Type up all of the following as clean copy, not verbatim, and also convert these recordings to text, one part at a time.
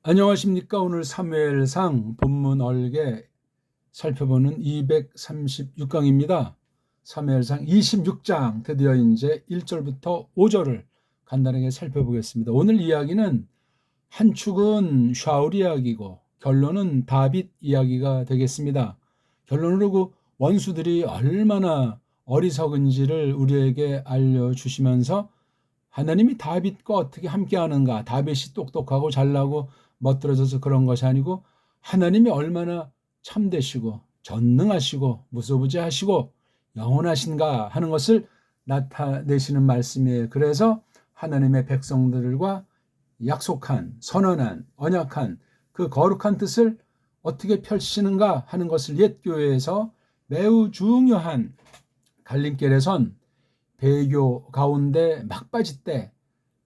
안녕하십니까. 오늘 사무엘상 본문 얼개 살펴보는 236강입니다. 사무엘상 26장 드디어 이제 1절부터 5절을 간단하게 살펴보겠습니다. 오늘 이야기는 한 축은 샤울 이야기고 결론은 다윗 이야기가 되겠습니다. 결론으로 그 원수들이 얼마나 어리석은지를 우리에게 알려주시면서 하나님이 다윗과 어떻게 함께하는가, 다윗이 똑똑하고 잘나고 멋들어져서 그런 것이 아니고 하나님이 얼마나 참되시고 전능하시고 무소부지하시고 영원하신가 하는 것을 나타내시는 말씀이에요. 그래서 하나님의 백성들과 약속한, 선언한, 언약한 그 거룩한 뜻을 어떻게 펼치는가 하는 것을 옛 교회에서 매우 중요한 갈림길에 선 배교 가운데 막 빠질 때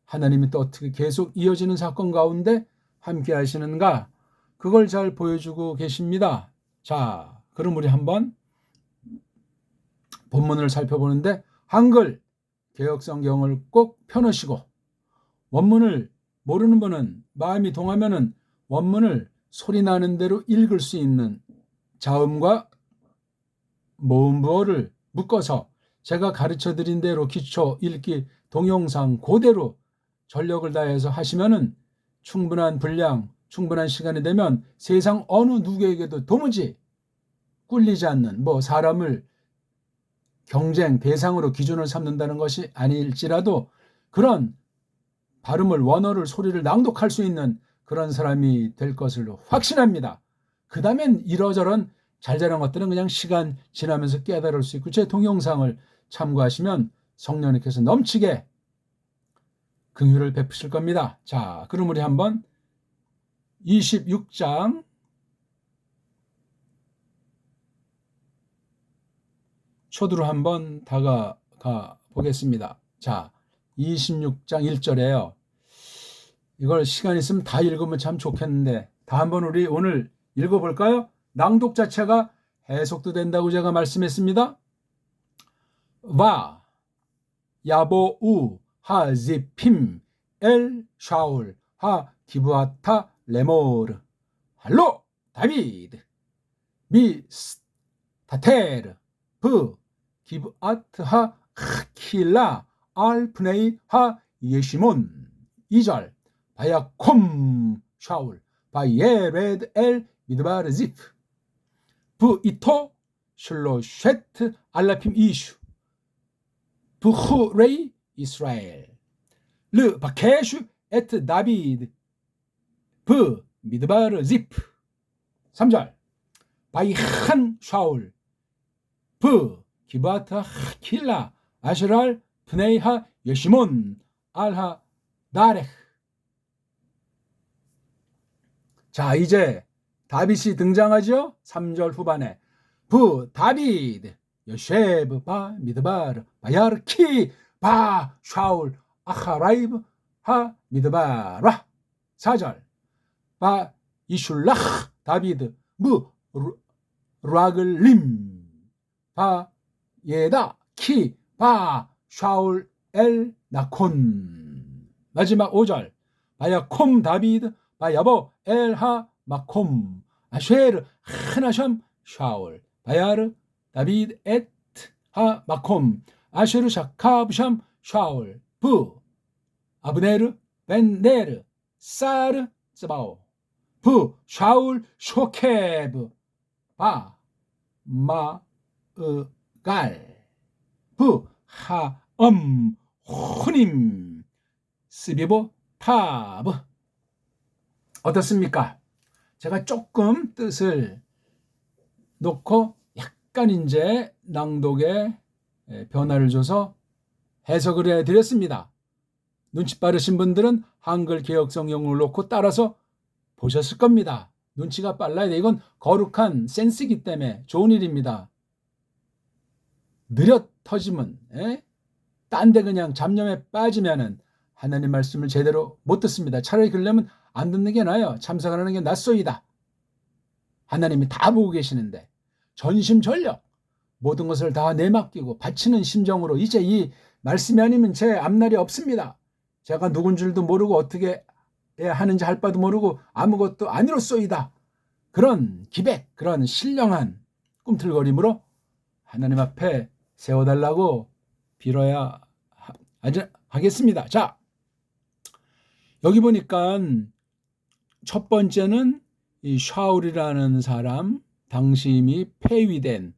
하나님이 또 어떻게 계속 이어지는 사건 가운데 함께 하시는가, 그걸 잘 보여주고 계십니다. 자, 그럼 우리 한번 본문을 살펴보는데, 한글 개역성경을 꼭 펴놓으시고 원문을 모르는 분은 마음이 동하면은 원문을 소리 나는 대로 읽을 수 있는 자음과 모음부어를 묶어서 제가 가르쳐드린 대로 기초, 읽기, 동영상 그대로 전력을 다해서 하시면은 충분한 분량, 충분한 시간이 되면 세상 어느 누구에게도 도무지 꿀리지 않는, 사람을 경쟁 대상으로 기준을 삼는다는 것이 아닐지라도 그런 발음을, 원어를, 소리를 낭독할 수 있는 그런 사람이 될 것을 확신합니다. 그 다음엔 이러저런 잘잘한 것들은 그냥 시간 지나면서 깨달을 수 있고, 제 동영상을 참고하시면 성령님께서 넘치게 긍휼을 베푸실 겁니다. 자, 그럼 우리 한번 26장 초두로 한번 다가가 보겠습니다. 자, 26장 1절에요. 이걸 시간 있으면 다 읽으면 참 좋겠는데 다 한번 우리 오늘 읽어볼까요? 낭독 자체가 해석도 된다고 제가 말씀했습니다. 와 야보우 하지핌 엘 샤울 하 기브아타 레모르 할로 다비드 미스 타테르 브 기브아트 하 킬라 알 프네이 하 예시몬. 2절 바야콤 샤울 바예레드 엘 미드바르 지프 브 이토 실로쉐트 알라핌 이슈 부후레이 이스라엘 르 바케슈 에트 다비드 브 미드바르 지프. 3절 바이한 샤울 브 기바타 킬라 아시랄 프네이하 예시몬 알하 다렉. 자, 이제 다윗이 등장하죠. 3절 후반에 브 다비드 요셰브 바 미드바르 바야르키 바 샤울 아하라이브 하 미드바라. 4절 바 이슐라흐 다비드 무 라글림 바 예다 키 바 샤울 엘 나콘. 마지막 5절 바야콤 다비드 바야보 엘하 마콤 아쉐르 하나샴 샤울 바야르 다비드 에트 하 마콤 아쉐르 샤카브샴 샤울 브 아브네르 벤네르 사르 츠바오 브 샤울 쇼케브 바 마으갈 브 하엄 후님 스비보 타브. 어떻습니까? 제가 조금 뜻을 놓고 약간 이제 낭독에 변화를 줘서 해석을 해드렸습니다. 눈치 빠르신 분들은 한글 개역성경을 놓고 따라서 보셨을 겁니다. 눈치가 빨라야 돼. 이건 거룩한 센스이기 때문에 좋은 일입니다. 느려 터지면, 딴 데 그냥 잡념에 빠지면은 하나님 말씀을 제대로 못 듣습니다. 차라리 그러려면 안 듣는 게 나아요. 참석하는 게 낫소이다. 하나님이 다 보고 계시는데 전심전력 모든 것을 다 내맡기고 바치는 심정으로, 이제 이 말씀이 아니면 제 앞날이 없습니다. 제가 누군 줄도 모르고 어떻게 하는지 할 바도 모르고 아무것도 아니로소이다. 그런 기백, 그런 신령한 꿈틀거림으로 하나님 앞에 세워달라고 빌어야 하겠습니다. 자, 여기 보니까 첫 번째는 이 샤울이라는 사람, 당시 이미 폐위된,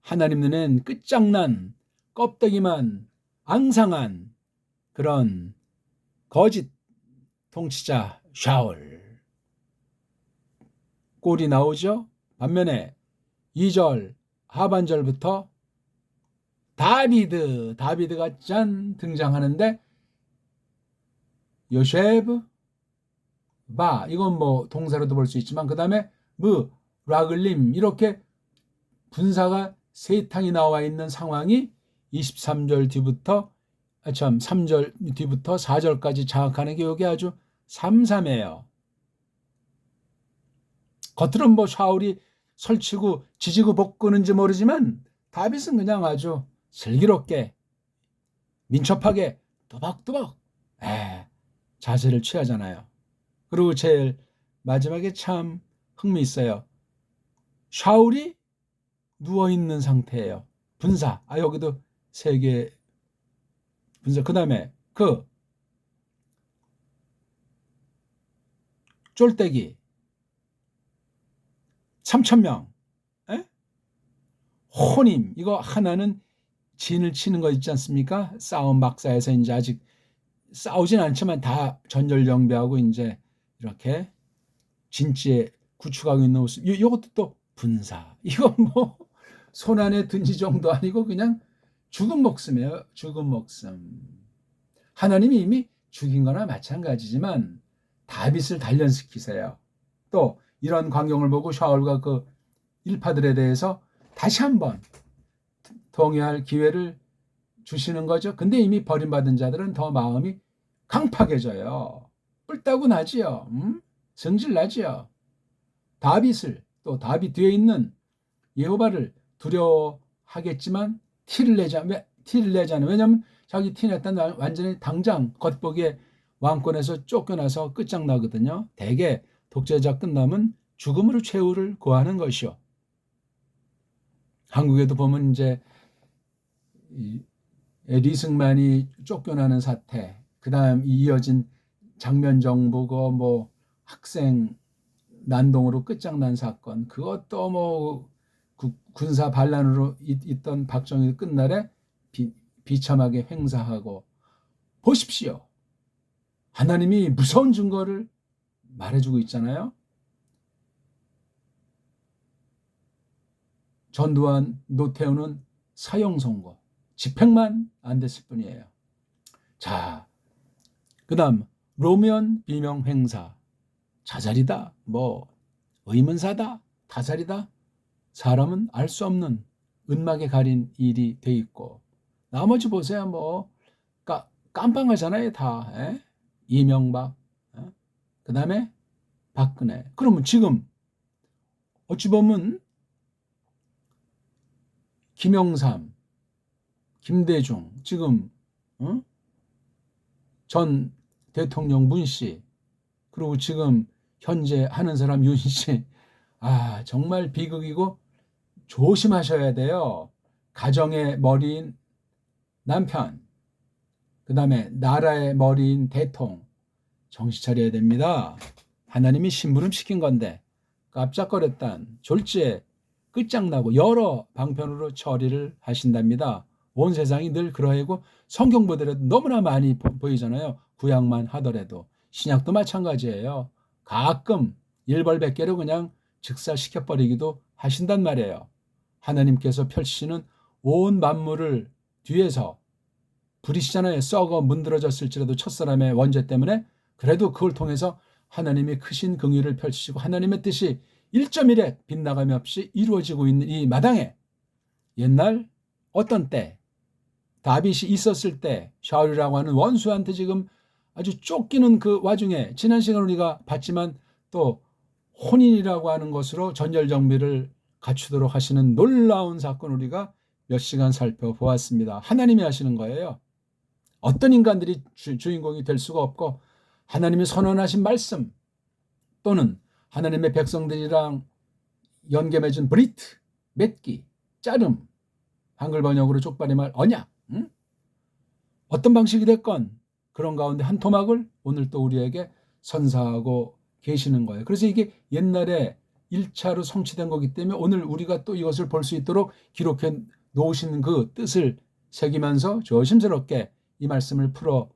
하나님 눈엔 끝장난, 껍데기만 앙상한 그런 거짓 통치자 샤울. 꼴이 나오죠. 반면에 2절 하반절부터 다비드가 짠 등장하는데, 요셰브 바, 이건 뭐 동사로도 볼 수 있지만, 그 다음에 라글림, 이렇게 분사가 3탕이 나와 있는 상황이 23절 뒤부터 3절 뒤부터 4절까지 장악하는 게 이게 아주 삼삼해요. 겉으로는 뭐 샤울이 설치고 지지고 볶는지 모르지만 다윗은 그냥 아주 슬기롭게 민첩하게 또박또박 자세를 취하잖아요. 그리고 제일 마지막에 참 흥미있어요. 샤울이 누워있는 상태예요. 분사. 여기도 3개 분사. 그 다음에 쫄대기 3,000명. 혼임. 이거 하나는 진을 치는 거 있지 않습니까? 싸움 박사에서 이제 아직 싸우진 않지만 다 전절경배하고 이제 이렇게 진지에 구축하고 있는 모습. 이것도 또 분사. 이건 뭐 손 안에 든지 정도 아니고 그냥 죽은 목숨이에요. 죽은 목숨. 하나님이 이미 죽인 거나 마찬가지지만 다윗을 단련시키세요. 또 이런 광경을 보고 샤울과 그 일파들에 대해서 다시 한번 동의할 기회를 주시는 거죠. 근데 이미 버림받은 자들은 더 마음이 강팍해져요. 뿔따구 나지요. 성질 나지요. 다윗을, 또 다윗 뒤에 있는 여호와를 두려워하겠지만 티를 내잖아요. 왜냐하면 자기 티 냈다는 완전히 당장 겉보기에 왕권에서 쫓겨나서 끝장나거든요. 대개 독재자 끝나면 죽음으로 최후를 구하는 것이요. 한국에도 보면 이제 리승만이 쫓겨나는 사태, 그 다음 이어진 장면정보고 뭐 학생 난동으로 끝장난 사건, 그것도 뭐 군사 반란으로 있던 박정희 끝날에 비참하게 횡사하고. 보십시오. 하나님이 무서운 증거를 말해주고 있잖아요. 전두환, 노태우는 사형 선고, 집행만 안 됐을 뿐이에요. 자, 그 다음 노무현 비명 행사, 자살이다, 뭐 의문사다, 타살이다, 사람은 알 수 없는 은막에 가린 일이 돼 있고, 나머지 보세요. 뭐 깜빵하잖아요 다. 이명박, 그 다음에 박근혜. 그러면 지금 어찌 보면 김영삼, 김대중, 지금 전 대통령 문씨, 그리고 지금 현재 하는 사람 윤씨, 정말 비극이고 조심하셔야 돼요. 가정의 머리인 남편, 그 다음에 나라의 머리인 대통령, 정신 차려야 됩니다. 하나님이 심부름 시킨 건데 깜짝거렸단 졸지에 끝장나고 여러 방편으로 처리를 하신답니다. 온 세상이 늘 그러하고 성경 보더라도 너무나 많이 보이잖아요. 구약만 하더라도 신약도 마찬가지예요. 가끔 일벌백계로 그냥 즉사시켜버리기도 하신단 말이에요. 하나님께서 펼치시는 온 만물을 뒤에서 부리시잖아요. 썩어 문드러졌을지라도 첫사람의 원죄 때문에. 그래도 그걸 통해서 하나님이 크신 긍휼을 펼치시고 하나님의 뜻이 1.1에 빗나감이 없이 이루어지고 있는 이 마당에, 옛날 어떤 때 다윗이 있었을 때 샤울이라고 하는 원수한테 지금 아주 쫓기는 그 와중에, 지난 시간 우리가 봤지만 또 혼인이라고 하는 것으로 전열정비를 갖추도록 하시는 놀라운 사건 우리가 몇 시간 살펴보았습니다. 하나님이 하시는 거예요. 어떤 인간들이 주인공이 될 수가 없고 하나님이 선언하신 말씀 또는 하나님의 백성들이랑 연계 맺은 브리트, 맺기, 짜름, 한글 번역으로 쪽발이 말 언약, 어떤 방식이 됐건 그런 가운데 한 토막을 오늘 또 우리에게 선사하고 계시는 거예요. 그래서 이게 옛날에 1차로 성취된 거기 때문에 오늘 우리가 또 이것을 볼 수 있도록 기록해 놓으신 그 뜻을 새기면서 조심스럽게 이 말씀을 풀어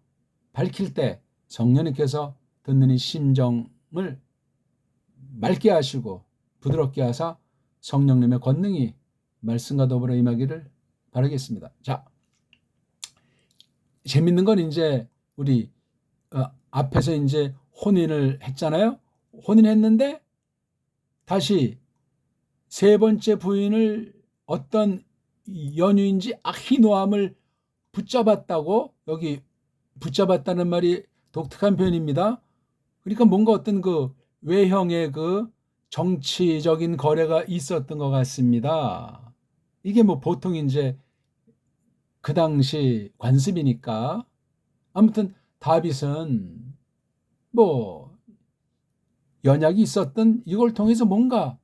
밝힐 때 성령님께서 듣는 이 심정을 맑게 하시고 부드럽게 하사 성령님의 권능이 말씀과 더불어 임하기를 바라겠습니다. 자, 재밌는 건 이제 우리 앞에서 이제 혼인을 했잖아요. 혼인했는데 다시 세 번째 부인을 어떤 연유인지 아히노함을 붙잡았다고, 여기 붙잡았다는 말이 독특한 표현입니다. 그러니까 뭔가 어떤 그 외형의 그 정치적인 거래가 있었던 것 같습니다. 이게 뭐 보통 이제 그 당시 관습이니까. 아무튼 다윗은 뭐 연약이 있었던 이걸 통해서 뭔가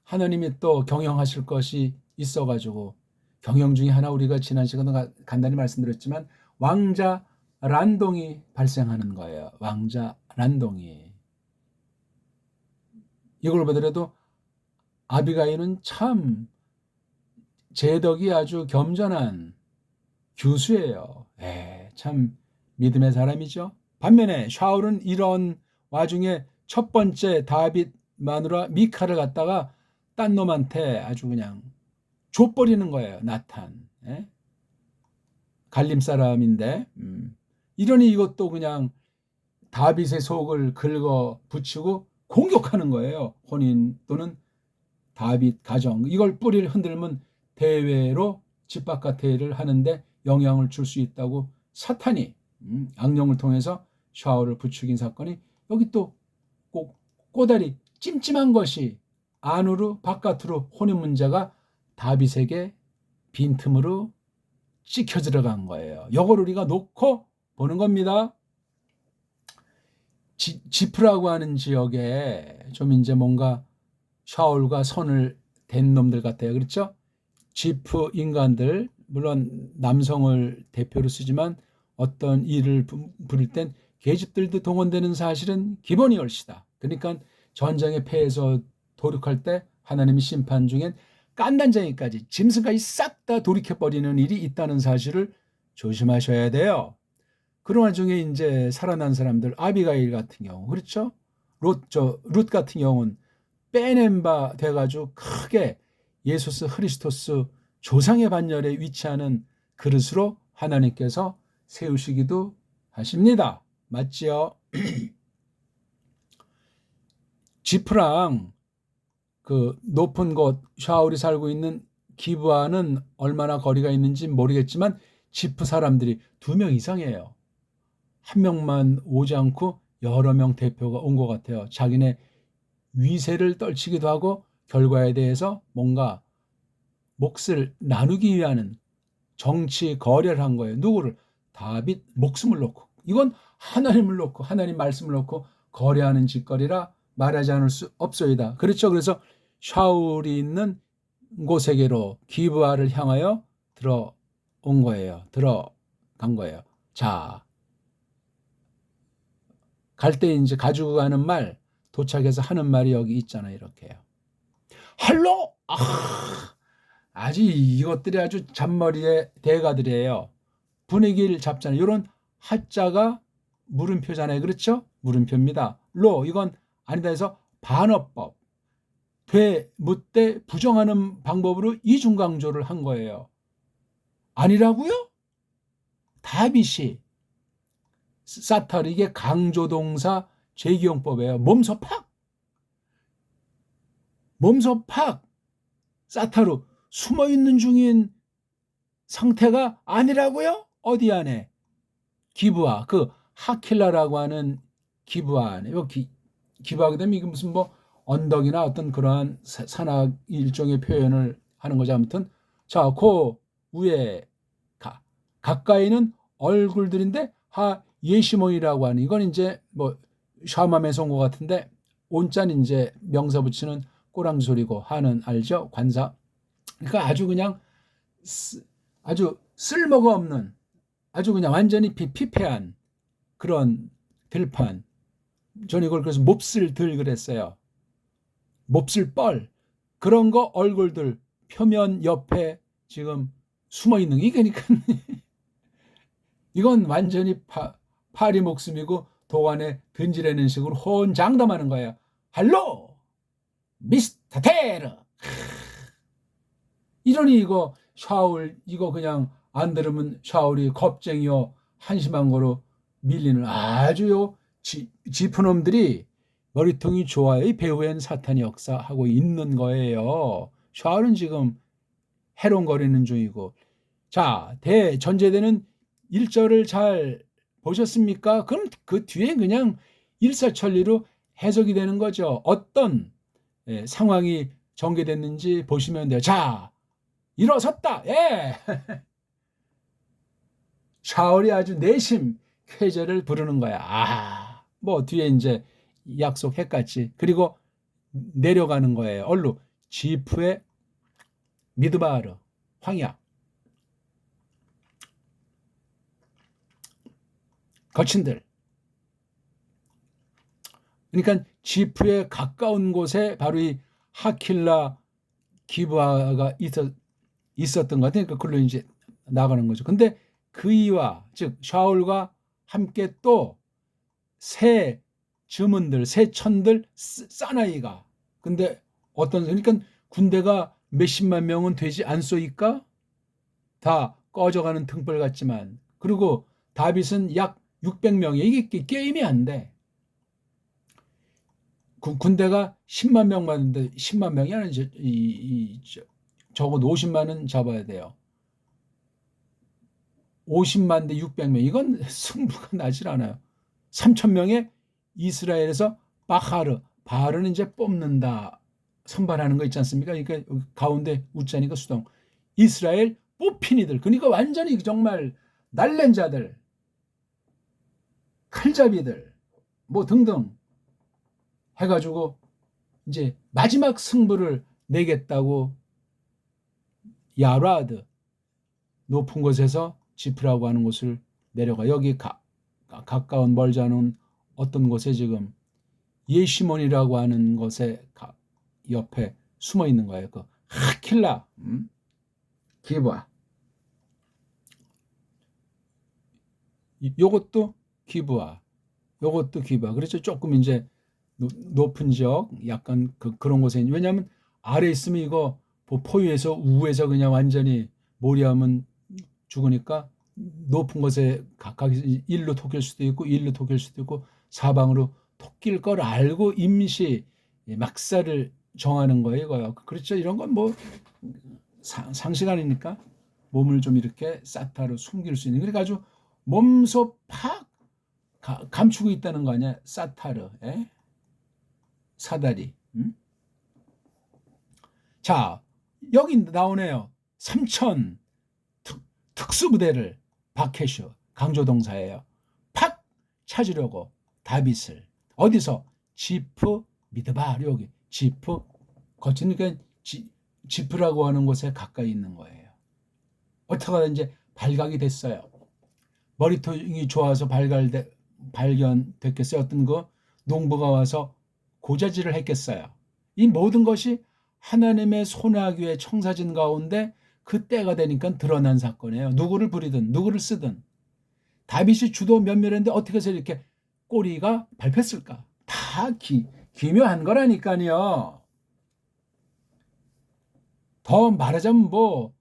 하나님이 또 경영하실 것이 있어가지고, 경영 중에 하나 우리가 지난 시간에 간단히 말씀드렸지만 왕자 란동이 발생하는 거예요. 왕자 란동이. 이걸 보더라도 아비가일은 참 재덕이 아주 겸손한 교수예요. 참 믿음의 사람이죠. 반면에 샤울은 이런 와중에 첫 번째 다윗 마누라 미카를 갖다가 딴 놈한테 아주 그냥 줘버리는 거예요. 나탄. 갈림 사람인데 이러니 이것도 그냥 다윗의 속을 긁어 붙이고 공격하는 거예요. 혼인 또는 다윗 가정, 이걸 뿌리를 흔들면 대외로 집 바깥 대회를 하는데 영향을 줄 수 있다고 사탄이 악령을 통해서 샤울을 부추긴 사건이 여기 또 꼭 꼬다리 찜찜한 것이 안으로 바깥으로 혼인 문제가 다윗에게 빈틈으로 찍혀 들어간 거예요. 이걸 우리가 놓고 보는 겁니다. 지프라고 하는 지역에 좀 이제 뭔가 샤울과 선을 댄 놈들 같아요. 그렇죠? 지프 인간들, 물론 남성을 대표로 쓰지만 어떤 일을 부릴 땐 계집들도 동원되는 사실은 기본이 얼시다. 그러니까 전쟁의 패에서 도륙할 때 하나님의 심판 중엔 깐단쟁이까지 짐승까지 싹 다 돌이켜버리는 일이 있다는 사실을 조심하셔야 돼요. 그런 와중에 이제 살아난 사람들, 아비가일 같은 경우, 그렇죠? 룻 같은 경우는 빼낸 바 돼가지고 크게 예수스 크리스토스 조상의 반열에 위치하는 그릇으로 하나님께서 세우시기도 하십니다. 맞지요? 지프랑 그 높은 곳 샤울이 살고 있는 기브아는 얼마나 거리가 있는지 모르겠지만 지프 사람들이 2명 이상이에요. 한 명만 오지 않고 여러 명 대표가 온 것 같아요. 자기네 위세를 떨치기도 하고 결과에 대해서 뭔가 몫을 나누기 위한 정치 거래를 한 거예요. 누구를? 다윗 목숨을 놓고. 이건 하나님을 놓고 하나님 말씀을 놓고 거래하는 짓거리라 말하지 않을 수 없소이다. 그렇죠. 그래서 샤울이 있는 곳에게로 기브아를 향하여 들어간 거예요. 자, 갈 때 이제 가지고 가는 말, 도착해서 하는 말이 여기 있잖아요. 이렇게요. 할로! 아주 이것들이 아주 잔머리의 대가들이에요. 분위기를 잡잖아요. 이런 하자가 물음표잖아요. 그렇죠? 물음표입니다. 로, 이건 아니다 해서 반어법. 돼, 묻되 부정하는 방법으로 이중강조를 한 거예요. 아니라고요? 다윗이 사탈, 이게 강조동사 죄기용법이에요. 몸소 팍 사타루 숨어있는 중인 상태가 아니라고요? 어디 안에? 기브아, 그 하킬라라고 하는 기브아 안에. 기브아가 되면 이게 무슨 뭐 언덕이나 어떤 그러한 산악 일종의 표현을 하는 거죠. 아무튼 자, 그 위에 가까이는 얼굴들인데 예시몬이라고 하는, 이건 이제 뭐 샤마메서 온 것 같은데, 온자는 이제 명사 붙이는 꼬랑지 소리고, 하는 알죠? 관사. 그러니까 아주 그냥 아주 쓸모가 없는, 아주 그냥 완전히 피폐한 그런 들판. 저는 이걸 그래서 몹쓸 들 그랬어요. 몹쓸 뻘. 그런 거 얼굴들 표면 옆에 지금 숨어 있는 게, 그러니까 이건 완전히 파리 목숨이고 도관에 던지라는 식으로 혼장담하는 거예요. 할로 미스터 테러. 이러니 이거 샤울, 이거 그냥 안 들으면 샤울이 겁쟁이요 한심한 거로 밀리는, 아주요 짚은 놈들이 머리통이 좋아야 이 배후엔 사탄이 역사하고 있는 거예요. 샤울은 지금 해롱거리는 중이고. 자, 대전제되는 1절을 잘 보셨습니까? 그럼 그 뒤에 그냥 일사천리로 해석이 되는 거죠. 어떤 상황이 전개됐는지 보시면 돼요. 자, 일어섰다. 예. 샤울이 아주 내심 쾌제를 부르는 거야. 아, 뭐 뒤에 이제 약속했겠지. 그리고 내려가는 거예요. 얼루 지프의 미드바르 황야. 거친들. 그러니까 지프에 가까운 곳에 바로 이 하킬라 기브아가 있었던 것 같아요. 그러니까 그걸로 이제 나가는 거죠. 근데 그이와 즉 샤울과 함께 또 새 주문들, 새 천들 사나이가. 근데 어떤, 그러니까 군대가 몇십만 명은 되지 않소이까? 다 꺼져가는 등불 같지만. 그리고 다윗은 약 600명이에요. 이게 게임이 안 돼. 군대가 10만 명 맞는데 10만 명이 아니죠. 적어도 50만은 잡아야 돼요. 50만 대 600명. 이건 승부가 나질 않아요. 3,000명의 이스라엘에서 바하르는 이제 뽑는다. 선발하는 거 있지 않습니까? 그러니까 가운데 웃자니까 수동. 이스라엘 뽑힌이들. 그러니까 완전히 정말 날랜 자들, 칼잡이들, 뭐 등등 해가지고 이제 마지막 승부를 내겠다고 야라드 높은 곳에서 지프라고 하는 곳을 내려가. 여기 가까운 멀지 않은 어떤 곳에 지금 예시몬이라고 하는 곳에 옆에 숨어 있는 거예요. 그 하킬라 기브아. 요것도 기브아. 요것도 기브아. 그렇죠. 조금 이제 높은 지역, 약간 그런 곳에. 왜냐하면 아래 있으면 이거 포유해서 우에서 그냥 완전히 몰이하면 죽으니까 높은 곳에 각각 일로 토낄 수도 있고 일로 토낄 수도 있고 사방으로 토낄 걸 알고 임시 막사를 정하는 거예요. 이거요. 그렇죠. 이런 건 뭐 상식 아니니까 몸을 좀 이렇게 사타로 숨길 수 있는. 그러니까 아주 몸소 팍 감추고 있다는 거 아니야. 사타르. 사다리. 자, 여기 나오네요. 3천 특수부대를 바케슈, 강조동사예요. 팍 찾으려고 다빗을. 어디서? 지프 미드바. 여기 지프 거치니까 지프라고 하는 곳에 가까이 있는 거예요. 어떻게 하다 이제 발각이 됐어요. 머리통이 좋아서 발견됐겠어요. 어떤 거 농부가 와서 고자질을 했겠어요. 이 모든 것이 하나님의 손아귀의 청사진 가운데 그 때가 되니까 드러난 사건이에요. 누구를 부리든 누구를 쓰든. 다윗이 주도 면밀했는데 어떻게 해서 이렇게 꼬리가 밟혔을까? 다 기묘한 거라니까요. 더 말하자면 뭐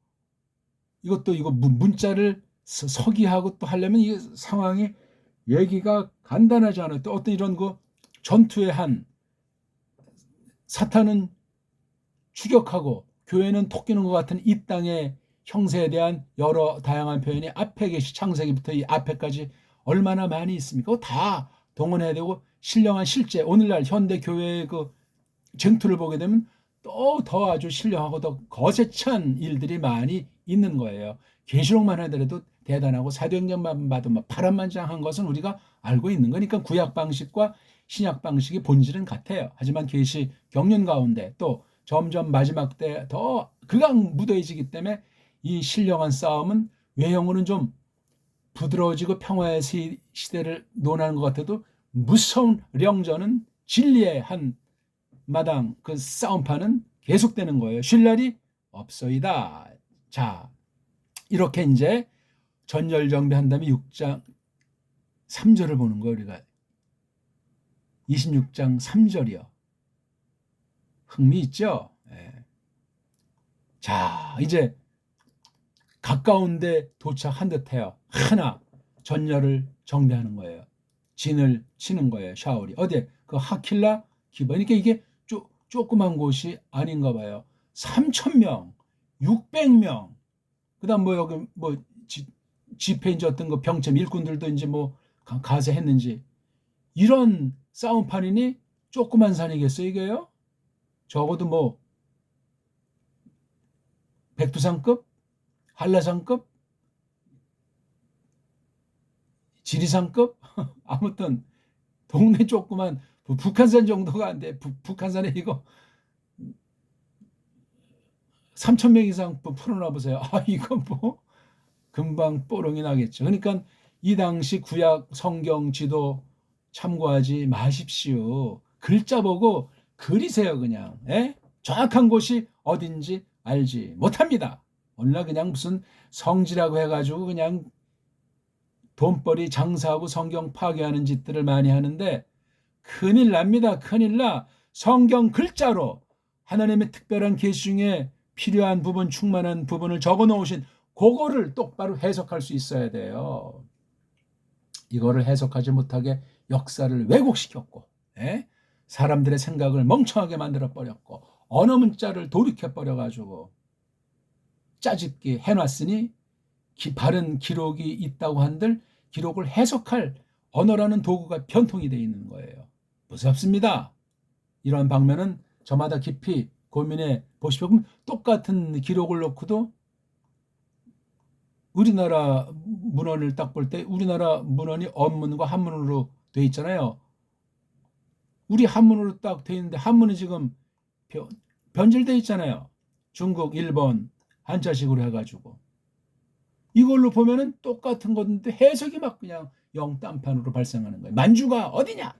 이것도 이거 문자를 서기하고 또 하려면 이 상황이 얘기가 간단하지 않아요. 또 어떤 이런 거 전투의 한 사탄은 추격하고 교회는 토끼는 것 같은 이 땅의 형세에 대한 여러 다양한 표현이 앞에 계시 창세기부터 이 앞에까지 얼마나 많이 있습니까? 다 동원해야 되고 신령한 실제 오늘날 현대 교회의 그 쟁투를 보게 되면 또 더 아주 신령하고 더 거세찬 일들이 많이 있는 거예요. 계시록만 하더라도 대단하고 사도행전만 봐도 막 파란만장한 것은 우리가 알고 있는 거니까 구약 방식과 신약 방식의 본질은 같아요. 하지만 계시 경륜 가운데 또 점점 마지막 때 더 극악무도해지기 때문에 이 신령한 싸움은 외형으로는 좀 부드러워지고 평화의 시대를 논하는 것 같아도 무서운 령전은 진리의 한 마당 그 싸움판은 계속되는 거예요. 쉴 날이 없어이다. 자, 이렇게 이제 전열정비한 다음에 6장 3절을 보는 거예요. 우리가 26장 3절이요. 흥미있죠? 예. 자, 이제 가까운데 도착한 듯해요. 하나 전열을 정비하는 거예요. 진을 치는 거예요. 샤울이 어디에? 그 하킬라 기버. 그러니까 이게 조그만 곳이 아닌가 봐요. 3,000명, 600명. 그다음 뭐 여기 뭐 집회 이제 어떤 거 병점 일꾼들도 이제 뭐 가세했는지 이런 싸움판이니 조그만 산이겠어요 이게요? 적어도 뭐 백두산급, 한라산급, 지리산급 아무튼 동네 조그만 북한산 정도가 안 돼. 북한산에 이거 3,000명 이상 풀어놔 보세요. 아 이거 뭐 금방 뽀롱이 나겠죠. 그러니까 이 당시 구약 성경 지도 참고하지 마십시오. 글자 보고 그리세요 그냥. 에? 정확한 곳이 어딘지 알지 못합니다. 오늘날 그냥 무슨 성지라고 해가지고 그냥 돈벌이 장사하고 성경 파괴하는 짓들을 많이 하는데 큰일 납니다. 큰일 나. 성경 글자로 하나님의 특별한 계시 중에 필요한 부분, 충만한 부분을 적어 놓으신 그거를 똑바로 해석할 수 있어야 돼요. 이거를 해석하지 못하게 역사를 왜곡시켰고 사람들의 생각을 멍청하게 만들어버렸고 언어 문자를 돌이켜버려가지고 짜집기 해놨으니 바른 기록이 있다고 한들 기록을 해석할 언어라는 도구가 변통이 되어 있는 거예요. 무섭습니다. 이러한 방면은 저마다 깊이 고민해 보십시오. 그럼 똑같은 기록을 놓고도 우리나라 문헌을 딱 볼 때 우리나라 문헌이 언문과 한문으로 돼 있잖아요. 우리 한문으로 딱 돼 있는데 한문이 지금 변질돼 있잖아요. 중국, 일본 한자식으로 해가지고 이걸로 보면은 똑같은 건데 해석이 막 그냥 영딴판으로 발생하는 거예요. 만주가 어디냐?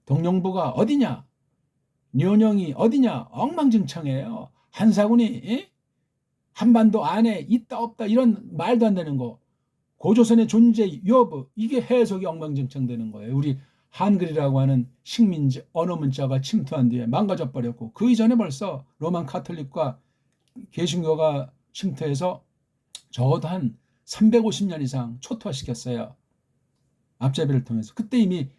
동령부가 어디냐? 뇨령이 어디냐? 엉망진창이에요. 한사군이 한반도 안에 있다 없다 이런 말도 안 되는 거. 고조선의 존재 여부 이게 해석이 엉망진창 되는 거예요. 우리 한글이라고 하는 식민지 언어 문자가 침투한 뒤에 망가져 버렸고 그 이전에 벌써 로만 카톨릭과 개신교가 침투해서 적어도 한 350년 이상 초토화시켰어요. 앞제비를 통해서. 그때 이미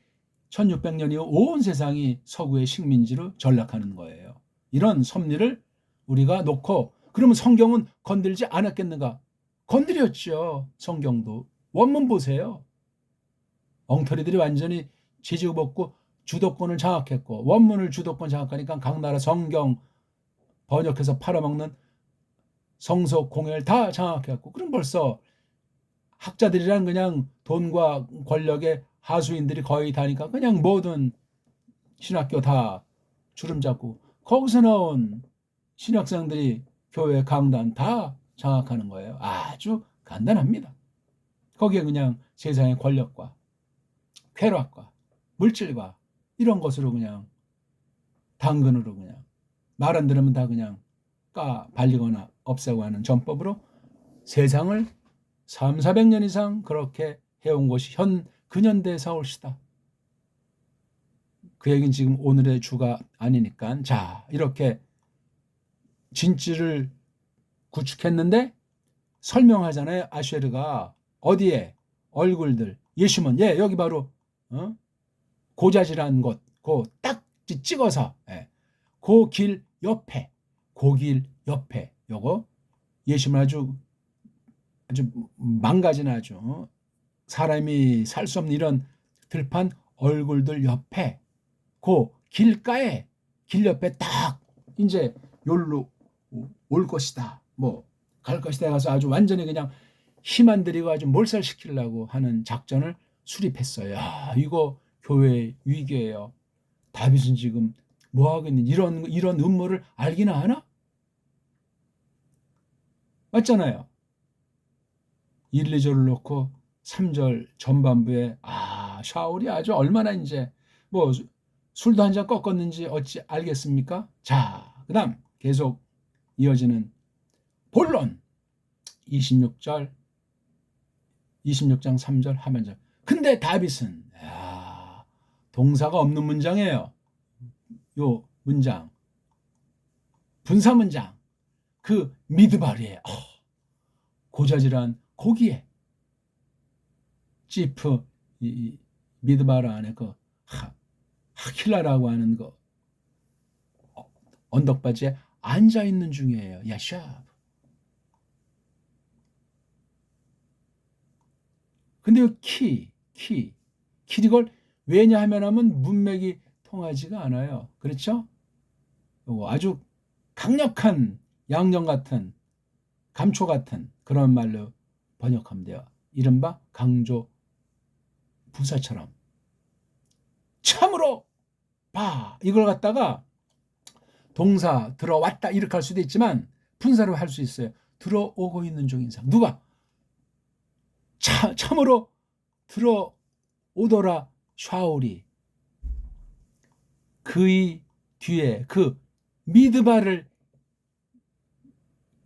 1600년 이후 온 세상이 서구의 식민지로 전락하는 거예요. 이런 섭리를 우리가 놓고 그러면 성경은 건들지 않았겠는가? 건드렸죠. 성경도. 원문 보세요. 엉터리들이 완전히 지지고 주도권을 장악했고 원문을 주도권 장악하니까 각 나라 성경 번역해서 팔아먹는 성서 공예를 다 장악했고 그럼 벌써 학자들이란 그냥 돈과 권력의 하수인들이 거의 다니까 그냥 모든 신학교 다 주름 잡고 거기서 나온 신학생들이 교회 강단 다 장악하는 거예요. 아주 간단합니다. 거기에 그냥 세상의 권력과 쾌락과 물질과 이런 것으로 그냥 당근으로 그냥 말 안 들으면 다 그냥 발리거나 없애고 하는 전법으로 세상을 300~400년 이상 그렇게 해온 것이 현 근현대 서울시다. 그 얘기는 지금 오늘의 주가 아니니까 자 이렇게 진지를 구축했는데 설명하잖아요. 아쉐르가 어디에 얼굴들 예시면 여기 바로 고자질한 곳 그 딱 찍어서 그 길 옆에 그 길 옆에 요거 예시면 아주 망가진 아주 사람이 살 수 없는 이런 들판 얼굴들 옆에 그 길가에 길 옆에 딱 이제 여기로 올 것이다 뭐 갈 것이다 해서 아주 완전히 그냥 힘 안 들이고 아주 몰살시키려고 하는 작전을 수립했어요. 야, 이거 교회의 위기예요. 다윗은 지금 뭐 하고 있는 이런 음모를 알기나 하나? 맞잖아요. 1, 2절을 놓고 3절 전반부에 샤울이 아주 얼마나 이제 뭐 술도 한 잔 꺾었는지 어찌 알겠습니까? 자, 그다음 계속 이어지는 본론 26장 3절 하반절. 근데 다윗은 동사가 없는 문장이에요. 요 문장 분사 문장 그 미드발이에요. 고자질한 고기에 지프 미드발 안에 그 하킬라라고 하는 그 언덕바지에 앉아 있는 중이에요. 야샤. 근데 이걸 왜냐 하면 문맥이 통하지가 않아요. 그렇죠? 아주 강력한 양념 같은 감초 같은 그런 말로 번역하면 돼요. 이른바 강조 부사처럼. 참으로 봐. 이걸 갖다가 동사 들어왔다 이렇게 할 수도 있지만 분사로 할 수 있어요. 들어오고 있는 중인상. 누가? 참으로 들어오더라 샤울이. 그의 뒤에 그 미드바를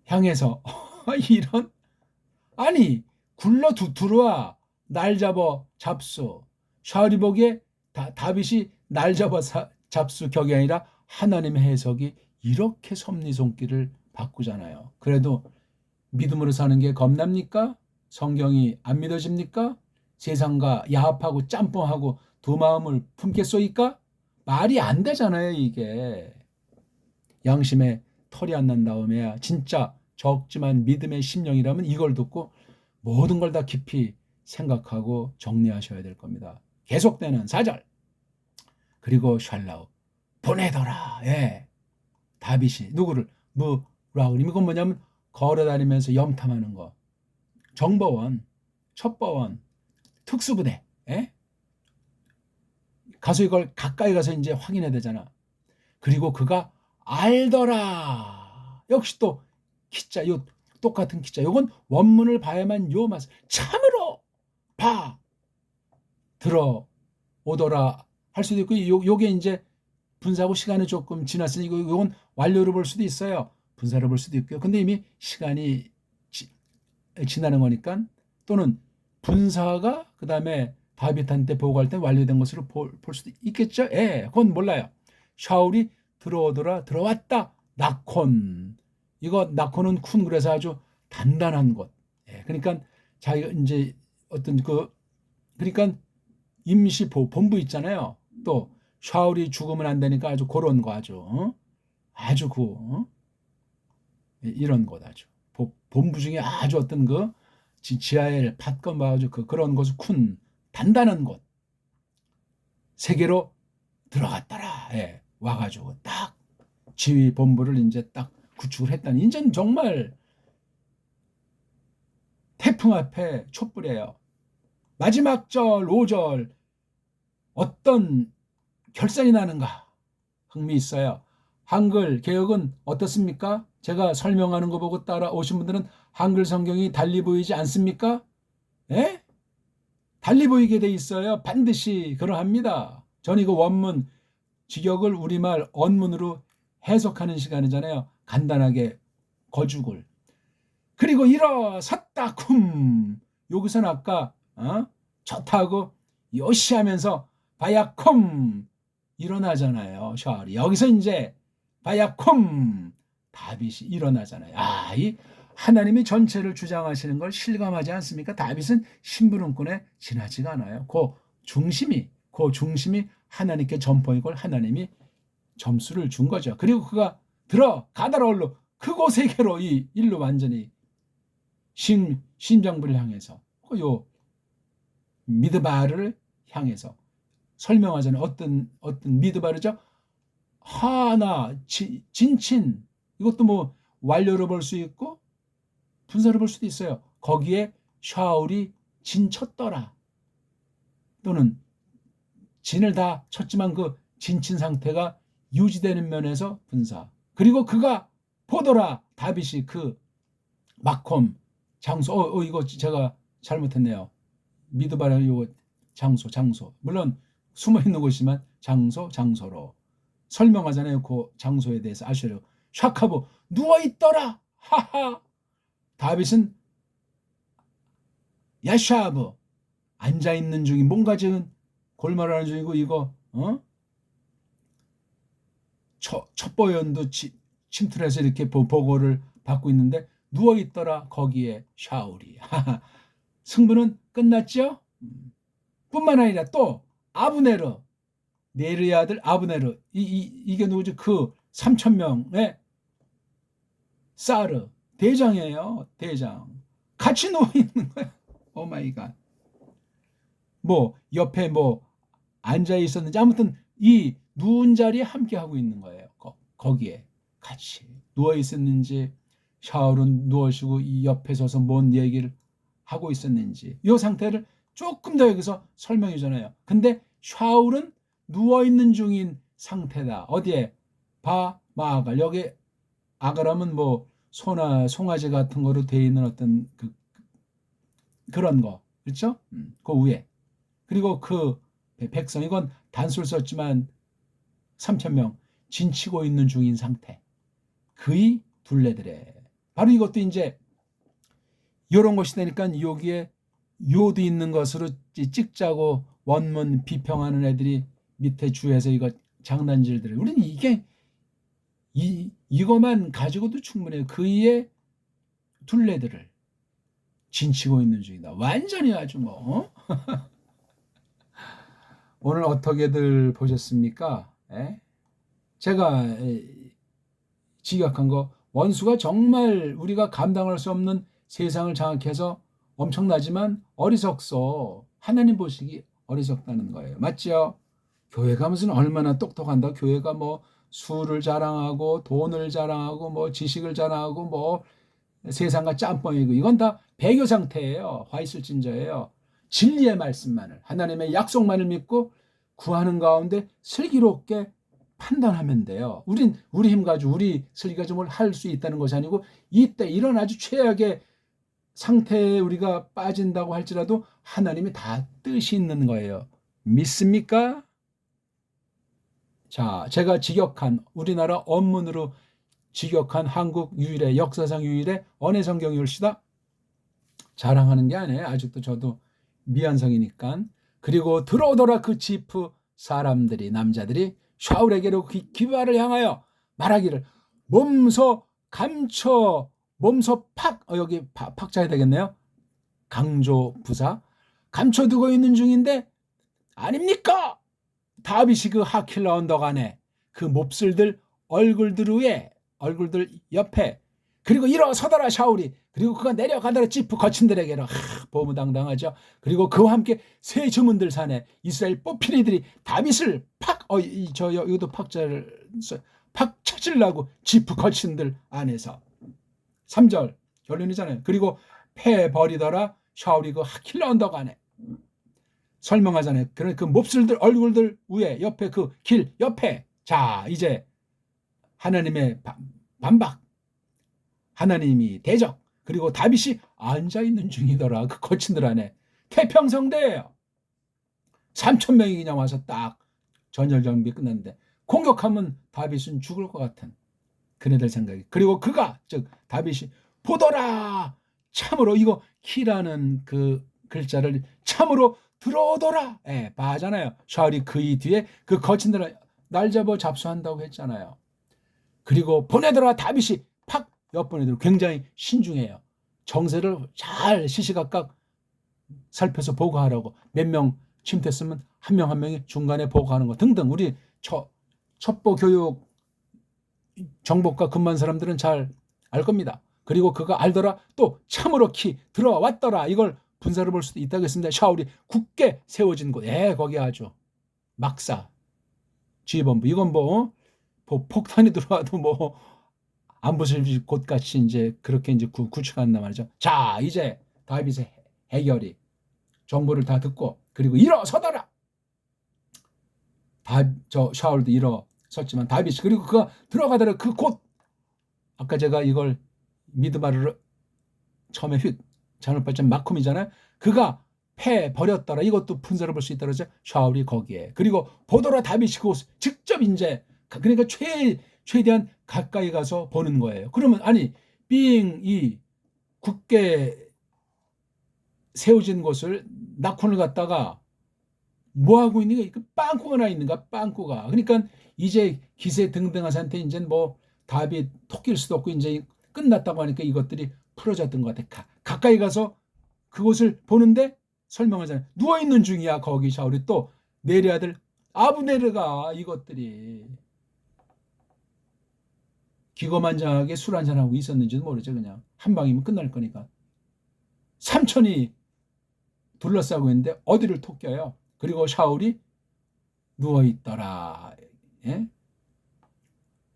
향해서 이런 아니 굴러 들어와 날 잡어 잡수. 샤울이 보기에 다윗이 날 잡아 잡수 격이 아니라 하나님의 해석이 이렇게 섭리손길을 바꾸잖아요. 그래도 믿음으로 사는 게 겁납니까? 성경이 안 믿어집니까? 세상과 야합하고 짬뽕하고 두 마음을 품겠소이까? 말이 안 되잖아요, 이게. 양심에 털이 안 난 다음에야 진짜 적지만 믿음의 심령이라면 이걸 듣고 모든 걸 다 깊이 생각하고 정리하셔야 될 겁니다. 계속되는 4절. 그리고 샬라우 보내더라. 예. 다윗이 누구를 뭐라 그러면 이건 뭐냐면 걸어다니면서 염탐하는 거. 정보원, 첩보원, 특수부대. 예? 가서 이걸 가까이 가서 이제 확인해야 되잖아. 그리고 그가 알더라. 역시 또 기자, 요 똑같은 기자. 요건 원문을 봐야만 요 맛을 참으로 봐 들어오더라 할 수도 있고 요게 이제 분사하고 시간이 조금 지났으니 요건 완료로 볼 수도 있어요. 분사로 볼 수도 있고요. 근데 이미 시간이 지나는 거니까 또는 분사가 그다음에 다윗한테 보고할 때 완료된 것으로 볼 수도 있겠죠. 예, 그건 몰라요. 샤울이 들어오더라 들어왔다 나콘. 이거 나콘은 쿤 그래서 아주 단단한 것. 예, 그러니까 자기가 이제 어떤 그러니까 임시 본부 있잖아요. 또 샤울이 죽으면 안 되니까 아주 그런 거 아주 이런 것 아주 본부 중에 아주 어떤 지하에 팠건 아주 그런 것을 큰 단단한 곳 세계로 들어갔더라. 예, 와가지고 딱 지휘 본부를 이제 딱 구축을 했다니 이제는 정말 태풍 앞에 촛불이에요. 마지막 절 5절 어떤 결산이 나는가 흥미 있어요. 한글 개혁은 어떻습니까? 제가 설명하는 거 보고 따라오신 분들은 한글 성경이 달리 보이지 않습니까? 예? 달리 보이게 돼 있어요. 반드시 그러합니다. 전 이거 원문 직역을 우리말 언문으로 해석하는 시간이잖아요. 간단하게 거죽을. 그리고 일어섰다 쿰. 여기서는 아까 좋다고 요시하면서 바야콤 일어나잖아요. 샤울이. 여기서 이제 바야콤 다윗이 일어나잖아요. 이 하나님이 전체를 주장하시는 걸 실감하지 않습니까? 다윗은 심부름꾼에 지나지가 않아요. 그 중심이 하나님께 전포인 걸 하나님이 점수를 준 거죠. 그리고 그가 들어가더라 얼로 그곳에게로 이 일로 완전히 심장부를 향해서 요 미드바를 향해서 설명하자면 어떤 미드바르죠? 하나 진친 이것도 뭐 완료로 볼 수 있고 분사로 볼 수도 있어요. 거기에 샤울이 진 쳤더라. 또는 진을 다 쳤지만 그 진친 상태가 유지되는 면에서 분사. 그리고 그가 보더라. 다윗이 그 마콤 장소. 이거 제가 잘못했네요. 미드바라 요 장소. 물론 숨어 있는 곳이지만 장소로 설명하잖아요. 그 장소에 대해서 아시려고. 샤카브 누워 있더라. 하하. 다윗은 야샤브 앉아 있는 중인 뭔가 지금 골말하는 중이고 이거 첩보원도 침투해서 이렇게 보고를 받고 있는데 누워 있더라. 거기에 샤울이. 승부는 끝났죠? 뿐만 아니라 또 아브네르, 네르의 아들 아브네르, 이게 누구죠? 그 3,000명의 사르 대장이에요. 대장. 같이 누워 있는 거야. 오 마이 갓. 뭐 옆에 뭐 앉아 있었는지 아무튼 이 누운 자리에 함께 하고 있는 거예요. 거기에 같이 누워 있었는지 샤울은 누워시고 이 옆에 서서 뭔 얘기를 하고 있었는지 이 상태를 조금 더 여기서 설명해 주잖아요. 근데 샤울은 누워 있는 중인 상태다. 어디에? 마아갈. 여기 아가람은 뭐 소나 송아지 같은 거로 되어 있는 어떤 그런 거. 그렇죠? 그 위에. 그리고 그 백성, 이건 단수를 썼지만 3,000명 진치고 있는 중인 상태. 그의 둘레들에. 바로 이것도 이제 이런 것이 되니까 여기에 요도 있는 것으로 찍자고 원문 비평하는 애들이 밑에 주에서 이거 장난질들. 우리는 이게 이거만 가지고도 충분해요. 그의 둘레들을 진치고 있는 중이다. 완전히 아주 뭐. 오늘 어떻게들 보셨습니까? 제가 지각한 거, 원수가 정말 우리가 감당할 수 없는 세상을 장악해서 엄청나지만 어리석소. 하나님 보시기 어리석다는 거예요. 맞죠? 교회가 무슨 얼마나 똑똑한다. 교회가 뭐 수를 자랑하고 돈을 자랑하고 뭐 지식을 자랑하고 뭐 세상과 짬뽕이고 이건 다 배교 상태예요. 화 있을 진저예요. 진리의 말씀만을, 하나님의 약속만을 믿고 구하는 가운데 슬기롭게 판단하면 돼요. 우리 힘 가지고 우리 슬기 가지고 뭘 할 수 있다는 것이 아니고 이때 이런 아주 최악의 상태에 우리가 빠진다고 할지라도 하나님이 다 뜻이 있는 거예요. 믿습니까? 자, 제가 직역한 우리나라 언문으로 직역한 한국 유일의 역사상 유일의 언해 성경일시다. 자랑하는 게 아니에요. 아직도 저도 미완성이니까. 그리고 들어오더라 그 지프 사람들이 남자들이 샤울에게로 기브아를 향하여 말하기를 몸소 감춰 몸소 여기 팍자야 되겠네요. 강조 부사 감춰두고 있는 중인데 아닙니까? 다윗이 그 하킬라 언덕 안에 그 몹쓸들 얼굴들 옆에 그리고 일어서더라 샤울이 그리고 그가 내려가더라 지프 거친들에게로 보무당당하죠. 그리고 그와 함께 세 주문들 산에 이스라엘 뽑히리들이 다윗을 이것도 팍 찾으려고 지프 거친들 안에서 3절 결론이잖아요. 그리고 패 버리더라 샤울이 그 하킬라 언덕 안에 설명하잖아요. 그 몹쓸들 얼굴들 위에 옆에 그 길 옆에 자 이제 하나님의 반박 하나님이 대적 그리고 다윗이 앉아있는 중이더라. 그 거친들 안에 태평성대예요. 3,000명이 그냥 와서 딱 전열 정비 끝났는데 공격하면 다윗은 죽을 것 같은 그네들 생각이. 그리고 그가 즉 다윗이 보더라 참으로 이거 키라는 그 글자를 참으로 들어오더라 봐잖아요. 샤울이 그의 뒤에 그 거친들을 날 잡아 잡수한다고 했잖아요. 그리고 보내더라 다윗이 팍 옆보내더라. 굉장히 신중해요. 정세를 잘 시시각각 살펴서 보고하라고. 몇 명 침투했으면 한 명 한 명이 중간에 보고하는 거 등등. 우리 첩보 교육 정복과 근무한 사람들은 잘 알 겁니다. 그리고 그가 알더라 또 참으로 들어왔더라. 이걸 분사를 볼 수도 있다겠습니다. 샤울이 굳게 세워진 곳. 거기 아주 막사 지휘본부. 이건 뭐 폭탄이 들어와도 뭐 안 부서질 곳같이 이제 그렇게 이제 구축한단 말이죠. 자, 이제 다윗의 해결이 정보를 다 듣고 그리고 일어서더라. 저 샤울도 일어섰지만 다윗이 그리고 그가 들어가더라. 그 곧 아까 제가 이걸 미드바를 처음에 잘못 봤지만 마쿰이잖아요. 그가 패 버렸더라. 이것도 분사를 볼 수 있다 그러죠. 샤울이 거기에. 그리고 보더라 다윗이 그곳 직접 이제 그러니까 최대한 가까이 가서 보는 거예요. 그러면 아니 이 굳게 세워진 곳을 낙원을 갖다가 뭐 하고 있는 거야? 그 빵꾸가 나 있는가? 빵꾸가. 그러니까 이제 기세 등등한 상태 이제 뭐 다윗 토낄 수도 없고 이제 끝났다고 하니까 이것들이 풀어졌던 것 같아. 가까이 가서 그곳을 보는데 설명하잖아요. 누워 있는 중이야. 거기 샤울이 또 내리 아들 아브네르가 이것들이 기거만장하게 술 한잔하고 있었는지도 모르죠. 그냥 한 방이면 끝날 거니까. 삼천이 둘러싸고 있는데 어디를 토껴요? 그리고 샤울이 누워있더라. 예?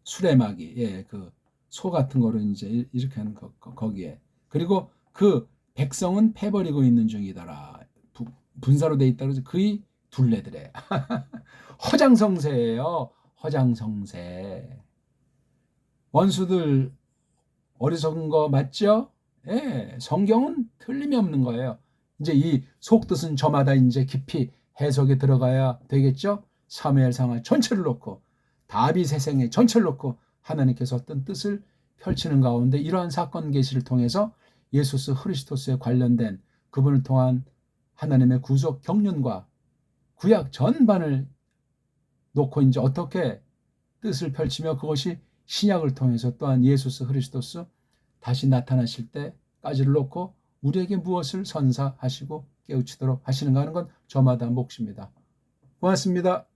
수레마기, 예, 그 소 같은 거를 이제 이렇게 하는 거기에. 그리고 그 백성은 패버리고 있는 중이더라. 분사로 돼 있다 그래서 그의 둘레들에. 허장성세예요. 허장성세. 원수들 어리석은 거 맞죠? 예, 성경은 틀림이 없는 거예요. 이제 이 속뜻은 저마다 이제 깊이 해석에 들어가야 되겠죠? 사무엘상을 전체를 놓고 다윗의 생애 전체를 놓고 하나님께서 어떤 뜻을 펼치는 가운데 이러한 사건 계시를 통해서 예수 그리스도에 관련된 그분을 통한 하나님의 구속 경륜과 구약 전반을 놓고 이제 어떻게 뜻을 펼치며 그것이 신약을 통해서 또한 예수 그리스도 다시 나타나실 때까지를 놓고 우리에게 무엇을 선사하시고 깨우치도록 하시는가 하는 건 저마다 몫입니다. 고맙습니다.